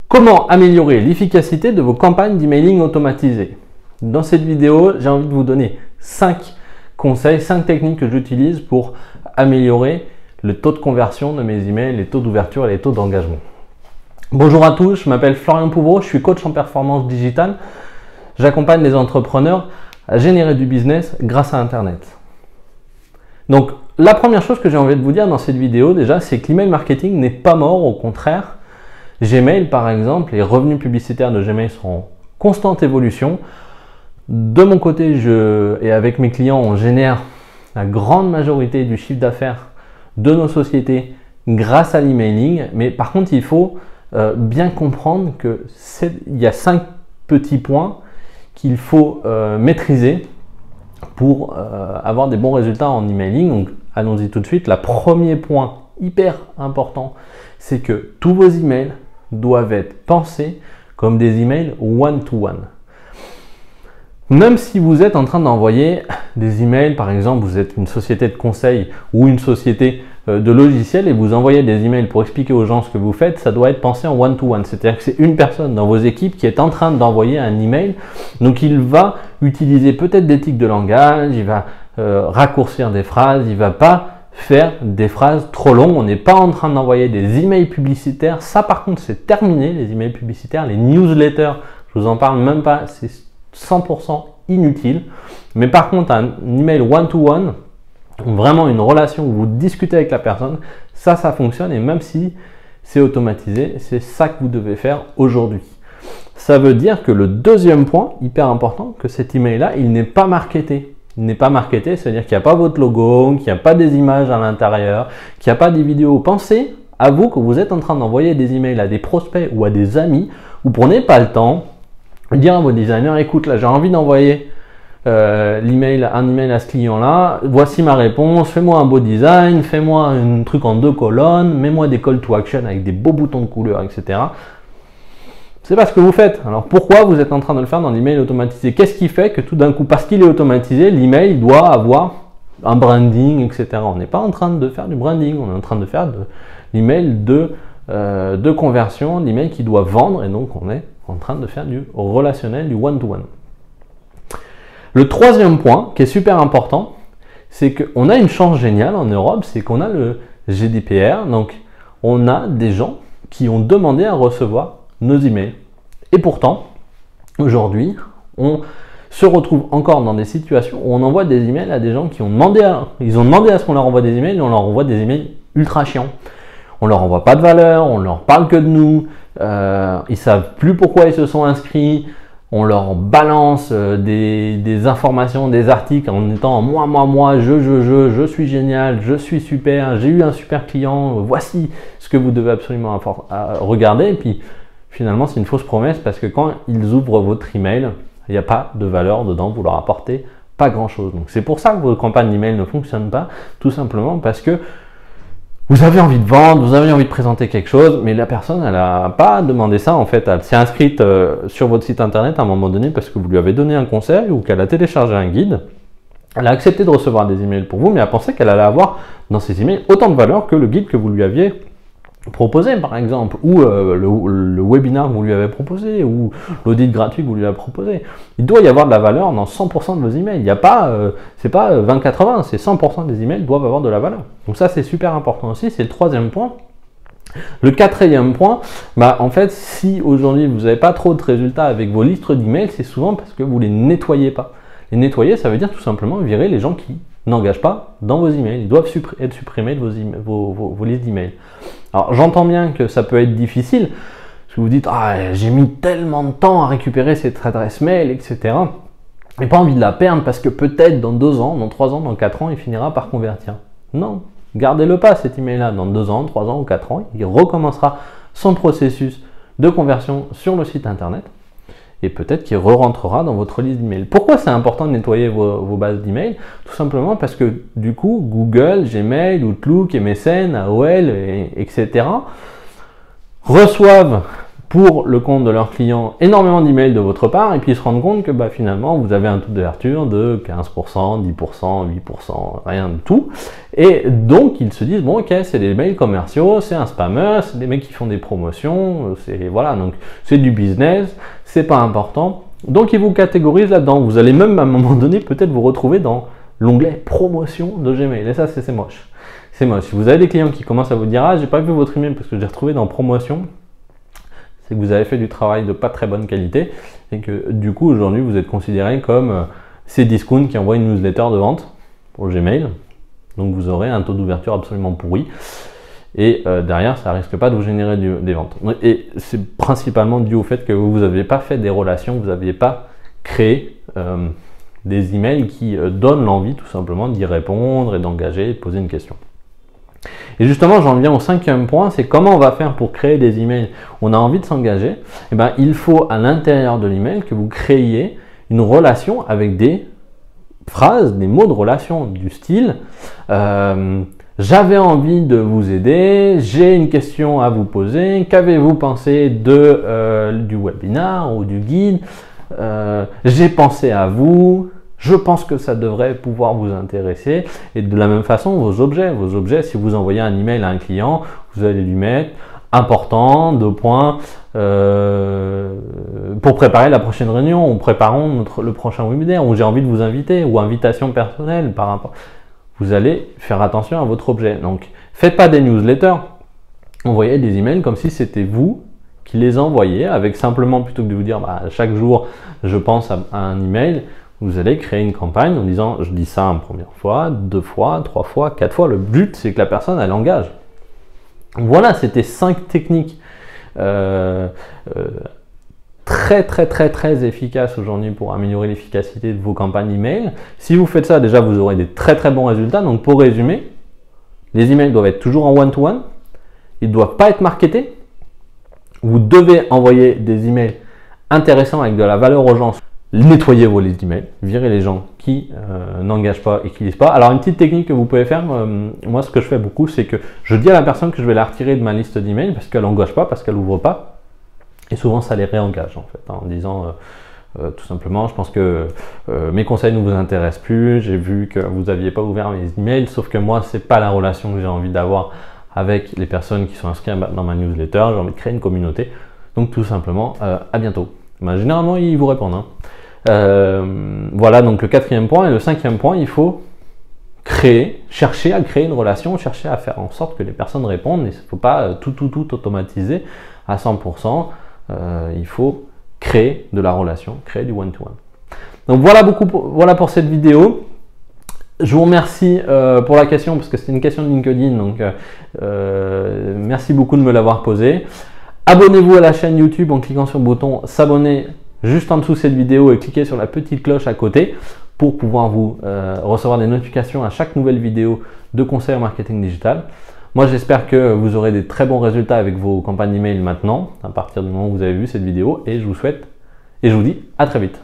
Comment améliorer l'efficacité de vos campagnes d'emailing automatisées? Dans cette vidéo, j'ai envie de vous donner 5 conseils, 5 techniques que j'utilise pour améliorer le taux de conversion de mes emails, les taux d'ouverture et les taux d'engagement. Bonjour à tous, je m'appelle Florian Pouvreau, je suis coach en performance digitale. J'accompagne les entrepreneurs à générer du business grâce à Internet. Donc, la première chose que j'ai envie de vous dire dans cette vidéo déjà, c'est que l'email marketing n'est pas mort, au contraire. Gmail, par exemple, les revenus publicitaires de Gmail sont en constante évolution. De mon côté, et avec mes clients, on génère la grande majorité du chiffre d'affaires de nos sociétés grâce à l'emailing. Mais par contre, il faut bien comprendre qu'il y a 5 petits points qu'il faut maîtriser pour avoir des bons résultats en emailing. Donc, allons-y tout de suite. Le premier point hyper important, c'est que tous vos emails doivent être pensés comme des emails one-to-one. Même si vous êtes en train d'envoyer des emails, par exemple, vous êtes une société de conseil ou une société de logiciels et vous envoyez des emails pour expliquer aux gens ce que vous faites, ça doit être pensé en one-to-one. C'est-à-dire que c'est une personne dans vos équipes qui est en train d'envoyer un email. Donc, il va utiliser peut-être des tics de langage, il va raccourcir des phrases, il ne va pas faire des phrases trop longues. On n'est pas en train d'envoyer des emails publicitaires. Ça, par contre, c'est terminé, les emails publicitaires. Les newsletters, je vous en parle même pas, c'est 100% inutile. Mais par contre, un email one-to-one, vraiment une relation où vous discutez avec la personne, ça fonctionne. Et même si c'est automatisé, c'est ça que vous devez faire aujourd'hui. Ça veut dire que le deuxième point, hyper important, que cet email-là, il n'est pas marketé. Il n'est pas marketé, c'est-à-dire qu'il n'y a pas votre logo, qu'il n'y a pas des images à l'intérieur, qu'il n'y a pas des vidéos. Pensez à vous que vous êtes en train d'envoyer des emails à des prospects ou à des amis. Vous prenez pas le temps de dire à vos designers, écoute, là j'ai envie d'envoyer un email à ce client-là, voici ma réponse, fais-moi un beau design, fais-moi un truc en 2 colonnes, mets-moi des call to action avec des beaux boutons de couleur, etc. C'est pas ce que vous faites. Alors pourquoi vous êtes en train de le faire dans l'email automatisé? Qu'est-ce qui fait que tout d'un coup, parce qu'il est automatisé, l'email doit avoir un branding, etc. On n'est pas en train de faire du branding, on est en train de faire de l'email de conversion, l'email qui doit vendre, et donc on est en train de faire du relationnel, du one-to-one. Le troisième point, qui est super important, c'est qu'on a une chance géniale en Europe, c'est qu'on a le GDPR, donc on a des gens qui ont demandé à recevoir nos emails. Et pourtant, aujourd'hui, on se retrouve encore dans des situations où on envoie des emails à des gens qui ont demandé à ce qu'on leur envoie des emails, et on leur envoie des emails ultra chiants. On leur envoie pas de valeur, on leur parle que de nous, ils savent plus pourquoi ils se sont inscrits, on leur balance des informations, des articles en étant moi, je suis génial, je suis super, j'ai eu un super client, voici ce que vous devez absolument regarder. Et puis finalement, c'est une fausse promesse parce que quand ils ouvrent votre email, il n'y a pas de valeur dedans, vous leur apportez pas grand chose. Donc c'est pour ça que vos campagnes d'email ne fonctionnent pas, tout simplement parce que vous avez envie de vendre, vous avez envie de présenter quelque chose, mais la personne, elle n'a pas demandé ça en fait. Elle s'est inscrite sur votre site internet à un moment donné parce que vous lui avez donné un conseil ou qu'elle a téléchargé un guide. Elle a accepté de recevoir des emails pour vous, mais elle pensait qu'elle allait avoir dans ces emails autant de valeur que le guide que vous lui aviez proposé par exemple, ou le webinaire que vous lui avez proposé, ou l'audit gratuit que vous lui avez proposé. Il doit y avoir de la valeur dans 100% de vos emails. Il n'y a pas, c'est pas 20-80, c'est 100% des emails doivent avoir de la valeur. Donc ça c'est super important aussi, c'est le troisième point. Le quatrième point, en fait, si aujourd'hui vous n'avez pas trop de résultats avec vos listes d'emails, c'est souvent parce que vous les nettoyez pas. Les nettoyer, ça veut dire tout simplement virer les gens qui n'engagent pas dans vos emails. Ils doivent être supprimés de vos listes d'emails. Alors j'entends bien que ça peut être difficile, parce que vous dites j'ai mis tellement de temps à récupérer cette adresse mail, etc. J'ai pas envie de la perdre parce que peut-être dans 2 ans, dans 3 ans, dans 4 ans, il finira par convertir. Non, gardez-le pas cet email-là. Dans 2 ans, 3 ans ou 4 ans, il recommencera son processus de conversion sur le site internet. Et peut-être qu'il re-rentrera dans votre liste d'emails. Pourquoi c'est important de nettoyer vos bases d'emails? Tout simplement parce que du coup, Google, Gmail, Outlook, MSN, AOL, etc. reçoivent pour le compte de leurs clients énormément d'emails de votre part et puis ils se rendent compte que finalement vous avez un taux d'ouverture de 15%, 10%, 8%, rien de tout. Et donc ils se disent bon ok, c'est des mails commerciaux, c'est un spammer, c'est des mecs qui font des promotions, voilà, donc c'est du business, c'est pas important. Donc ils vous catégorisent là-dedans. Vous allez même à un moment donné peut-être vous retrouver dans l'onglet promotion de Gmail. Et ça c'est moche. C'est moche. Si vous avez des clients qui commencent à vous dire ah j'ai pas vu votre email parce que j'ai retrouvé dans promotion, c'est que vous avez fait du travail de pas très bonne qualité et que du coup aujourd'hui vous êtes considéré comme Cdiscount qui envoie une newsletter de vente pour Gmail. Donc vous aurez un taux d'ouverture absolument pourri et derrière ça risque pas de vous générer des ventes. Et c'est principalement dû au fait que vous n'avez pas fait des relations, vous n'aviez pas créé des emails qui donnent l'envie tout simplement d'y répondre et d'engager et de poser une question. Et justement, j'en viens au 5e point, c'est comment on va faire pour créer des emails. On a envie de s'engager. Eh ben, il faut à l'intérieur de l'email que vous créiez une relation avec des phrases, des mots de relation du style j'avais envie de vous aider, j'ai une question à vous poser, qu'avez-vous pensé du webinar ou du guide, j'ai pensé à vous. Je pense que ça devrait pouvoir vous intéresser. Et de la même façon, vos objets, si vous envoyez un email à un client, vous allez lui mettre important, 2 points, pour préparer la prochaine réunion, ou préparons le prochain webinaire, ou j'ai envie de vous inviter, ou invitation personnelle par rapport. Vous allez faire attention à votre objet. Donc, faites pas des newsletters, envoyez des emails comme si c'était vous qui les envoyez, avec simplement, plutôt que de vous dire chaque jour je pense à un email, vous allez créer une campagne en disant je dis ça une première fois, 2 fois, 3 fois, 4 fois. Le but c'est que la personne elle engage. Voilà, c'était 5 techniques très efficaces aujourd'hui pour améliorer l'efficacité de vos campagnes email. Si vous faites ça, déjà vous aurez des très bons résultats. Donc pour résumer, les emails doivent être toujours en one-to-one, ils ne doivent pas être marketés. Vous devez envoyer des emails intéressants avec de la valeur aux gens. Nettoyez vos listes d'emails, virez les gens qui n'engagent pas et qui lisent pas. Alors une petite technique que vous pouvez faire, moi ce que je fais beaucoup, c'est que je dis à la personne que je vais la retirer de ma liste d'emails parce qu'elle n'engage pas, parce qu'elle n'ouvre pas. Et souvent ça les réengage en fait, en disant tout simplement je pense que mes conseils ne vous intéressent plus, j'ai vu que vous n'aviez pas ouvert mes emails, sauf que moi c'est pas la relation que j'ai envie d'avoir avec les personnes qui sont inscrites dans ma newsletter, j'ai envie de créer une communauté. Donc tout simplement à bientôt. Généralement ils vous répondent. Voilà donc le 4e point. Et le 5e point, il faut chercher à créer une relation, chercher à faire en sorte que les personnes répondent. Il ne faut pas tout automatiser à 100%. Il faut créer de la relation, créer du one-to-one. Donc voilà pour cette vidéo. Je vous remercie pour la question parce que c'était une question de LinkedIn. Donc merci beaucoup de me l'avoir posée. Abonnez-vous à la chaîne YouTube en cliquant sur le bouton s'abonner juste en dessous de cette vidéo et cliquez sur la petite cloche à côté pour pouvoir vous recevoir des notifications à chaque nouvelle vidéo de conseils en marketing digital. Moi j'espère que vous aurez des très bons résultats avec vos campagnes email maintenant à partir du moment où vous avez vu cette vidéo et je vous souhaite et je vous dis à très vite.